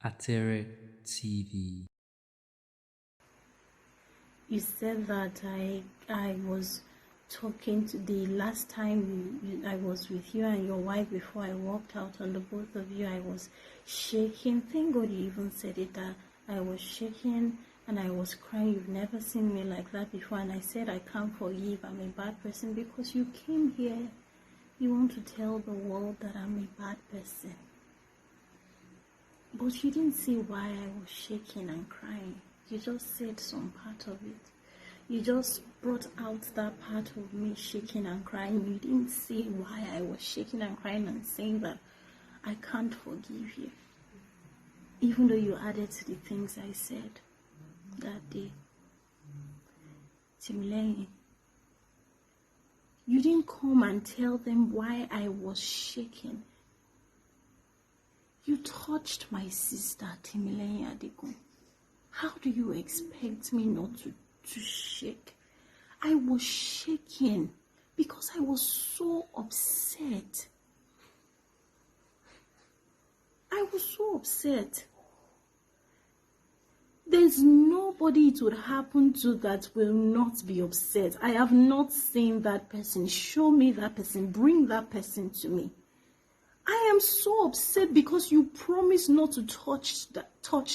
Atere TV. You said that I was talking to the last time I was with you and your wife before I walked out on the both of you. I was shaking. Thank God you even said it, that I was shaking and I was crying. You've never seen me like that before. And I said I can't forgive. I'm a bad person because you came here. You want to tell the world that I'm a bad person. But you didn't see why I was shaking and crying. You just said some part of it. You just brought out that part of me shaking and crying. You didn't see why I was shaking and crying and saying that I can't forgive you. Even though you added to the things I said that day. Timilehin, you didn't come and tell them why I was shaking. You touched my sister, Timilehin Adigun. How do you expect me not to shake? I was shaking because I was so upset. I was so upset. There's nobody it would happen to that will not be upset. I have not seen that person. Show me that person. Bring that person to me. I am so upset because you promised not to touch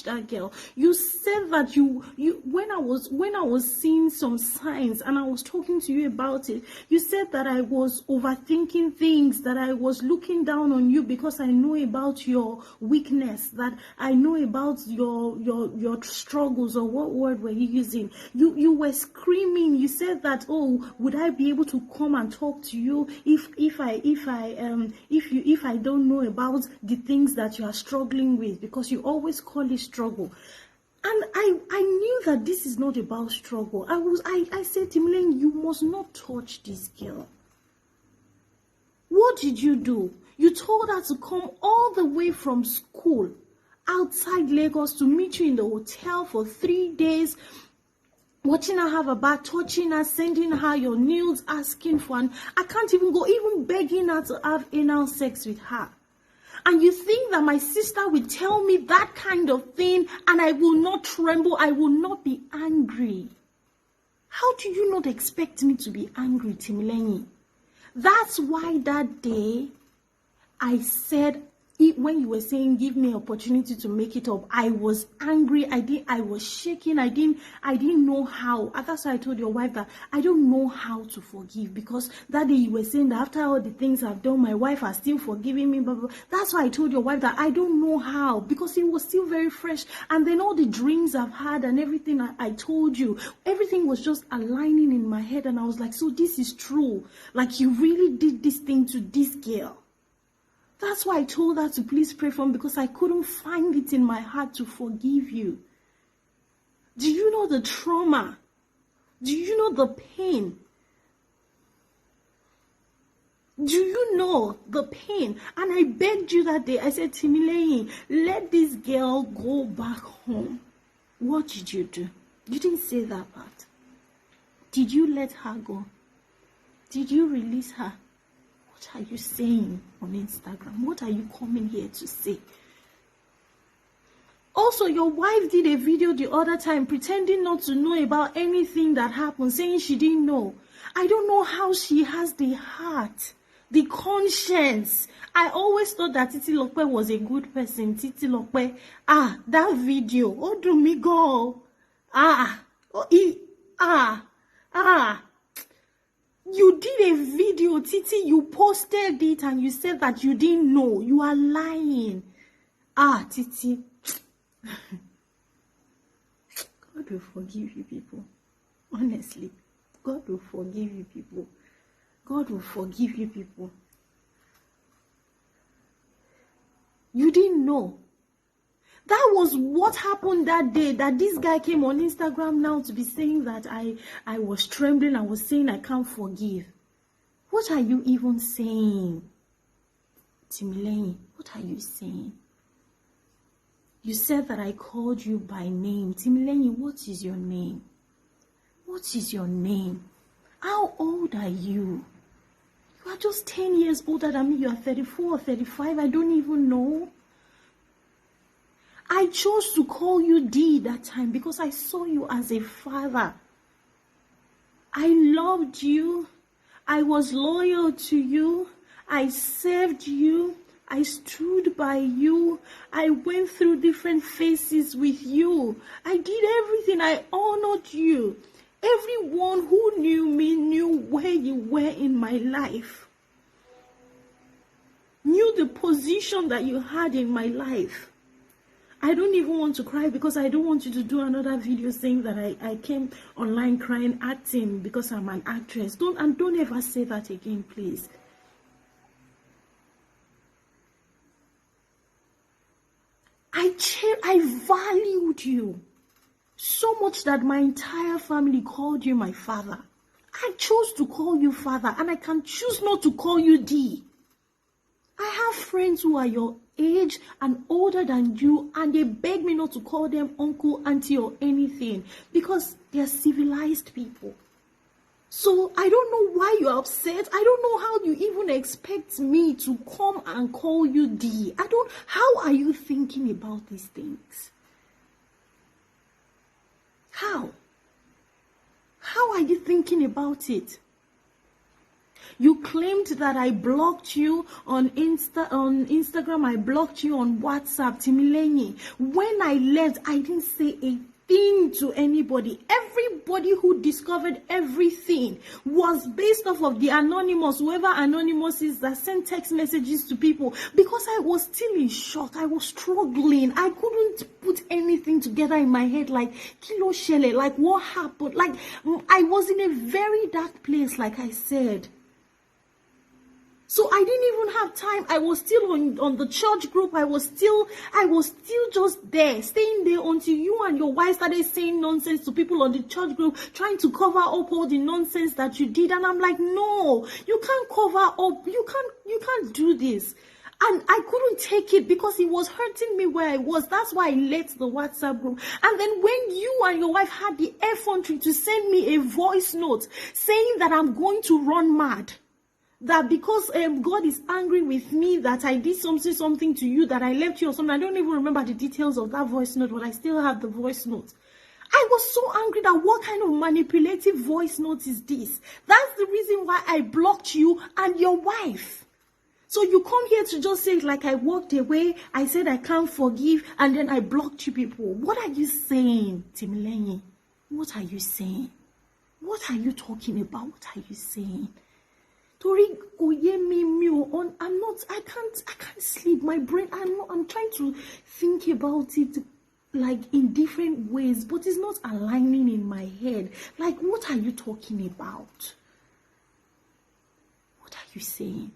that girl. You said that you when I was seeing some signs and I was talking to you about it, you said that I was overthinking things, that I was looking down on you because I know about your weakness, that I know about your struggles, or what word were you using? You were screaming. You said that, oh, would I be able to come and talk to you if I don't know about the things that you are struggling with, because you always call it struggle. And I knew that this is not about struggle. I said, Timilehin, you must not touch this girl. What did you do? You told her to come all the way from school outside Lagos to meet you in the hotel for 3 days, watching her have a bath, touching her, sending her your nudes, asking for an... I can't even go, even begging her to have anal sex with her. And you think that my sister will tell me that kind of thing and I will not tremble, I will not be angry? How do you not expect me to be angry, Timilehin? That's why that day I said, when you were saying give me opportunity to make it up, I was angry. I was shaking. I didn't know how. That's why I told your wife that I don't know how to forgive, because that day you were saying that after all the things I've done, my wife has still forgiven me. Blah, blah, blah. That's why I told your wife that I don't know how, because it was still very fresh. And then all the dreams I've had and everything I told you, everything was just aligning in my head. And I was like, so this is true. Like, you really did this thing to this girl. That's why I told her to please pray for me, because I couldn't find it in my heart to forgive you. Do you know the trauma? Do you know the pain? Do you know the pain? And I begged you that day. I said, Timilehin, let this girl go back home. What did you do? You didn't say that part. Did you let her go? Did you release her? What are you saying on Instagram? What are you coming here to say? Also, your wife did a video the other time pretending not to know about anything that happened, saying she didn't know. I don't know how she has the heart, the conscience. I always thought that Titilope was a good person. Titilope, that video, oh, do me go. You did a video, Titi, you posted it and you said that you didn't know. You are lying. Titi. God will forgive you people. Honestly. God will forgive you people. God will forgive you people. You didn't know. That was what happened that day, that this guy came on Instagram now to be saying that I was trembling. I was saying I can't forgive. What are you even saying? Timilehin, what are you saying? You said that I called you by name. Timilehin, what is your name? What is your name? How old are you? You are just 10 years older than me. You are 34 or 35. I don't even know. I chose to call you D that time because I saw you as a father. I loved you. I was loyal to you. I served you. I stood by you. I went through different phases with you. I did everything. I honored you. Everyone who knew me knew where you were in my life. Knew the position that you had in my life. I don't even want to cry because I don't want you to do another video saying that I came online crying, acting because I'm an actress. Don't ever say that again, please. I valued you so much that my entire family called you my father. I chose to call you father, and I can choose not to call you D. I have friends who are your age and older than you, and they beg me not to call them uncle, auntie, or anything because they're civilized people. So I don't know why you're upset. I don't know how you even expect me to come and call you D. How are you thinking about these things? How? How are you thinking about it? You claimed that I blocked you on Instagram, I blocked you on WhatsApp, Timilehin. When I left, I didn't say a thing to anybody. Everybody who discovered everything was based off of the anonymous, whoever anonymous is, that sent text messages to people, because I was still in shock. I was struggling. I couldn't put anything together in my head, like kilo shele, like what happened. Like I was in a very dark place, like I said. So I didn't even have time. I was still on the church group. I was still just there, staying there until you and your wife started saying nonsense to people on the church group, trying to cover up all the nonsense that you did. And I'm like, no, you can't cover up. You can't do this. And I couldn't take it because it was hurting me where I was. That's why I left the WhatsApp group. And then when you and your wife had the effrontery to send me a voice note saying that I'm going to run mad, that because God is angry with me, that I did something to you, that I left you or something. I don't even remember the details of that voice note, but I still have the voice note. I was so angry that what kind of manipulative voice note is this? That's the reason why I blocked you and your wife. So you come here to just say, like, I walked away, I said I can't forgive, and then I blocked you people. What are you saying, Timilehin? What are you saying? What are you talking about? What are you saying? I can't sleep. My brain, I'm trying to think about it like in different ways, but it's not aligning in my head. Like, what are you talking about? What are you saying?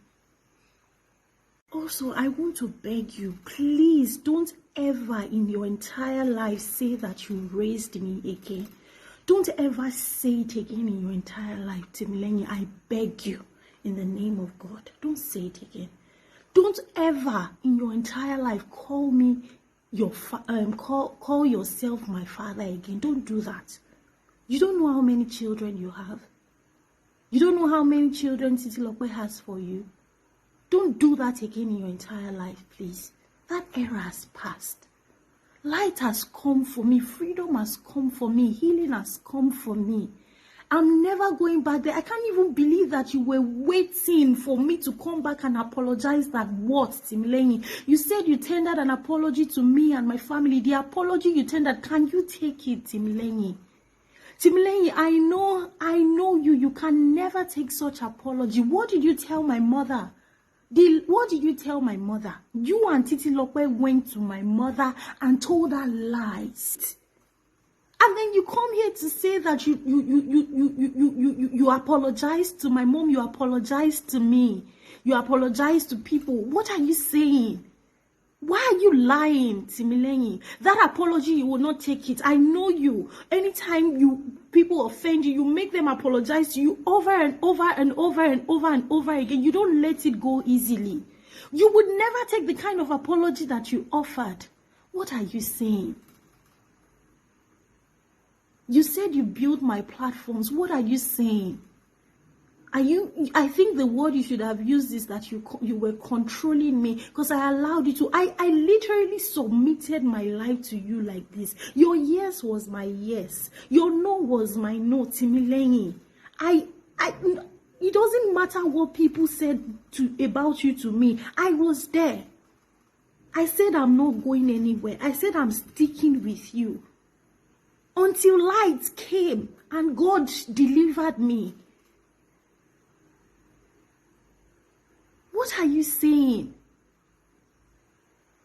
Also, I want to beg you, please don't ever in your entire life say that you raised me again. Don't ever say it again in your entire life, Timilehin. I beg you. In the name of God, don't say it again. Don't ever in your entire life call me call yourself my father again. Don't do that. You don't know how many children you have. You don't know how many children Titilope has for you. Don't do that again in your entire life, please. That era has passed. Light has come for me. Freedom has come for me. Healing has come for me. I'm never going back there. I can't even believe that you were waiting for me to come back and apologize. That what, Timilehin? You said you tendered an apology to me and my family. The apology you tendered, can you take it, Timilehin? Timilehin, I know you. You can never take such apology. What did you tell my mother? What did you tell my mother? You and Titilope went to my mother and told her lies. And then you come here to say that you apologize to my mom, you apologize to me, you apologize to people. What are you saying? Why are you lying, Timilehin? That apology, you will not take it. I know you. Anytime people offend you, you make them apologize to you over and over and over and over and over again. You don't let it go easily. You would never take the kind of apology that you offered. What are you saying? You said you built my platforms. What are you saying? I think the word you should have used is that you were controlling me, because I allowed you to. I literally submitted my life to you like this. Your yes was my yes. Your no was my no, Timilehin. It doesn't matter what people said about you to me. I was there. I said I'm not going anywhere. I said I'm sticking with you. Until light came and God delivered me. What are you saying?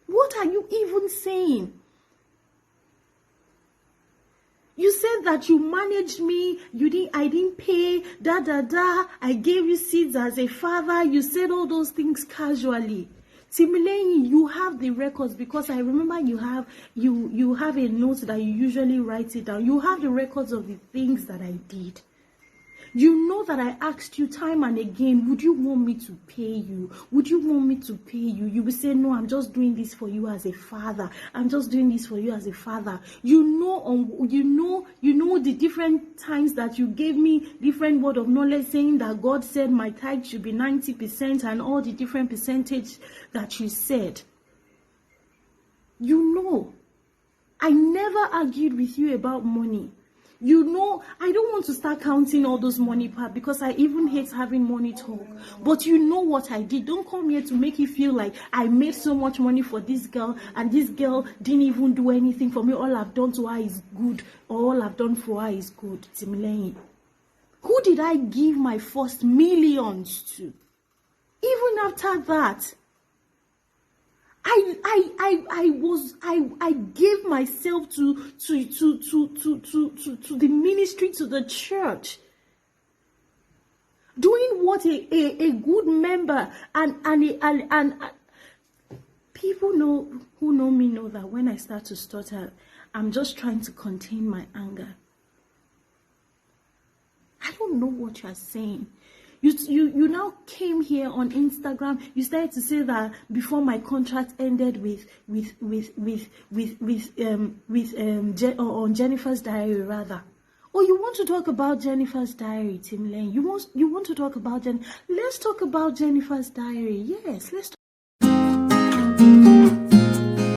What are you even saying? You said that you managed me, I didn't pay, I gave you seeds as a father. You said all those things casually. Timilehin, you have the records, because I remember you have a note that you usually write it down. You have the records of the things that I did. You know that I asked you time and again, would you want me to pay you? Would you want me to pay you? You will say, no, I'm just doing this for you as a father. I'm just doing this for you as a father. You know the different times that you gave me different word of knowledge, saying that God said my tithe should be 90%, and all the different percentage that you said. You know, I never argued with you about money. You know, I don't want to start counting all those money part, because I even hate having money talk. But you know what I did. Don't come here to make you feel like I made so much money for this girl, and this girl didn't even do anything for me. All I've done to her is good, or all I've done for her is good. Timilehin. Who did I give my first millions to? Even after that, I gave myself to the ministry, to the church, doing what a good member and people who know me know that when I start to stutter, I'm just trying to contain my anger. I don't know what you're saying. You now came here on Instagram. You started to say that before my contract ended on Jennifer's Diary, rather. Oh, you want to talk about Jennifer's Diary, Timilehin? You want to talk about Let's talk about Jennifer's Diary. Yes, let's.